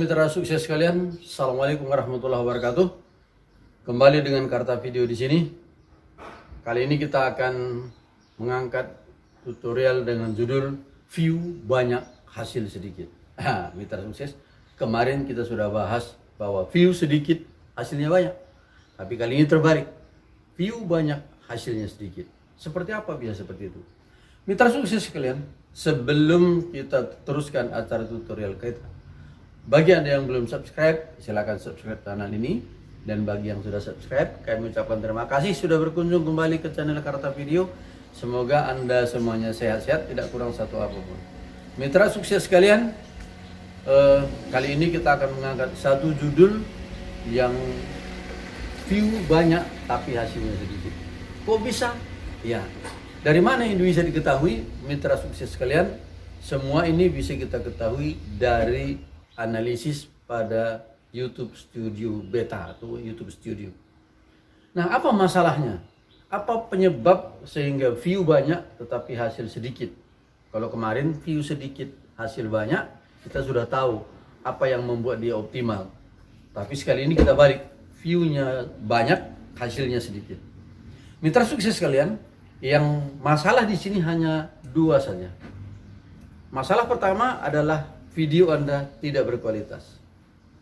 mitra sukses sekalian, Assalamualaikum warahmatullahi wabarakatuh. Kembali dengan Karta Video di sini. Kali ini kita akan mengangkat tutorial dengan judul view banyak hasil sedikit. Mitra sukses, kemarin kita sudah bahas bahwa view sedikit hasilnya banyak. Tapi kali ini terbalik, view banyak hasilnya sedikit. Seperti apa bisa seperti itu? Mitra sukses sekalian, sebelum kita teruskan acara tutorial kita, bagi Anda yang belum subscribe, silakan subscribe channel ini. Dan bagi yang sudah subscribe, kami ucapkan terima kasih sudah berkunjung kembali ke channel Karta Video. Semoga Anda semuanya sehat-sehat, tidak kurang satu apapun. Mitra sukses sekalian, kali ini kita akan mengangkat satu judul yang view banyak tapi hasilnya sedikit. Kok bisa? Ya, dari mana ini bisa diketahui? Mitra sukses sekalian, semua ini bisa kita ketahui dari analisis pada YouTube Studio Beta atau YouTube Studio. Nah, apa masalahnya? Apa penyebab sehingga view banyak tetapi hasil sedikit? Kalau kemarin view sedikit, hasil banyak, kita sudah tahu apa yang membuat dia optimal. Tapi sekali ini kita balik, view-nya banyak, hasilnya sedikit. Mitra sukses sekalian, yang masalah di sini hanya dua saja. Masalah pertama adalah video Anda tidak berkualitas.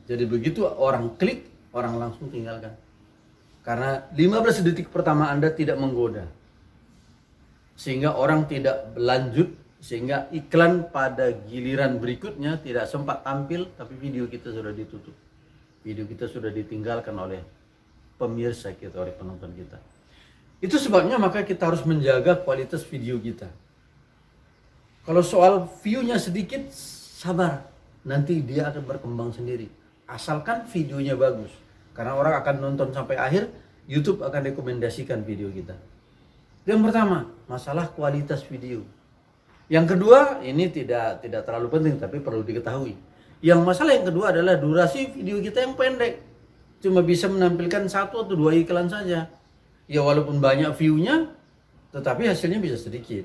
Jadi begitu orang klik, orang langsung tinggalkan. Karena 15 detik pertama Anda tidak menggoda. Sehingga orang tidak berlanjut, sehingga iklan pada giliran berikutnya tidak sempat tampil, tapi video kita sudah ditutup. Video kita sudah ditinggalkan oleh pemirsa kita, oleh penonton kita. Itu sebabnya maka kita harus menjaga kualitas video kita. Kalau soal view-nya sedikit, sabar, nanti dia akan berkembang sendiri. Asalkan videonya bagus. Karena orang akan nonton sampai akhir, YouTube akan rekomendasikan video kita. Yang pertama, masalah kualitas video. Yang kedua, ini tidak terlalu penting tapi perlu diketahui. Yang masalah yang kedua adalah durasi video kita yang pendek. Cuma bisa menampilkan 1 atau 2 iklan saja. Ya walaupun banyak view-nya, tetapi hasilnya bisa sedikit.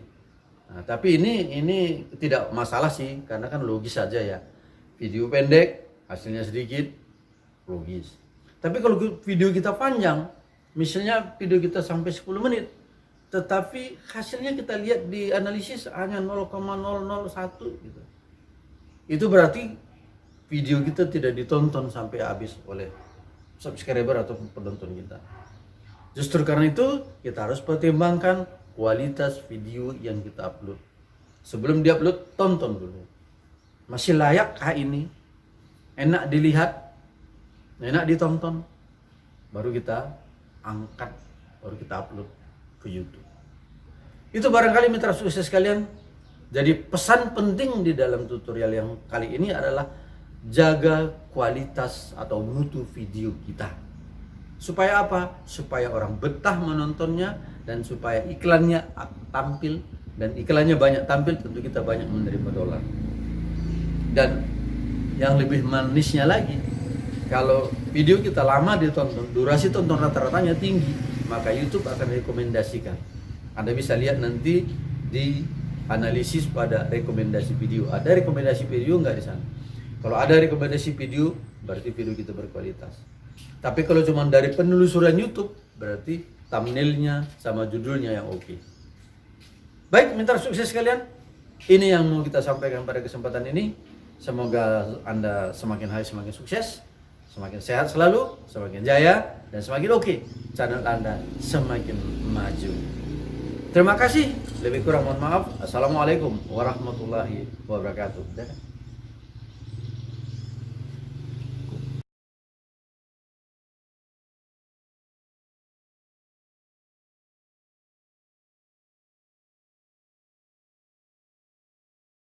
Nah, tapi ini tidak masalah sih, karena kan logis saja ya. Video pendek, hasilnya sedikit, logis. Tapi kalau video kita panjang, misalnya video kita sampai 10 menit, tetapi hasilnya kita lihat di analisis hanya 0,001 gitu. Itu berarti video kita tidak ditonton sampai habis oleh subscriber atau penonton kita. Justru karena itu, kita harus pertimbangkan kualitas video yang kita upload. Sebelum diupload, tonton dulu. Masih layakkah ini? Enak dilihat? Enak ditonton? Baru kita angkat, baru kita upload ke YouTube. Itu barangkali mitra sukses sekalian. Jadi pesan penting di dalam tutorial yang kali ini adalah jaga kualitas atau mutu video kita. Supaya apa? Supaya orang betah menontonnya dan supaya iklannya tampil, dan iklannya banyak tampil, tentu kita banyak menerima dolar. Dan yang lebih manisnya lagi, kalau video kita lama ditonton, durasi tonton rata-ratanya tinggi, maka YouTube akan rekomendasikan. Anda bisa lihat nanti di analisis pada rekomendasi video. Ada rekomendasi video nggak di sana? Kalau ada rekomendasi video, berarti video kita berkualitas. Tapi kalau cuma dari penelusuran YouTube, berarti thumbnailnya sama judulnya yang oke. Baik, mitra sukses sekalian. Ini yang mau kita sampaikan pada kesempatan ini. Semoga Anda semakin hari semakin sukses, semakin sehat selalu, semakin jaya, dan semakin oke. Channel Anda semakin maju. Terima kasih. Lebih kurang mohon maaf. Assalamualaikum warahmatullahi wabarakatuh. Dadah.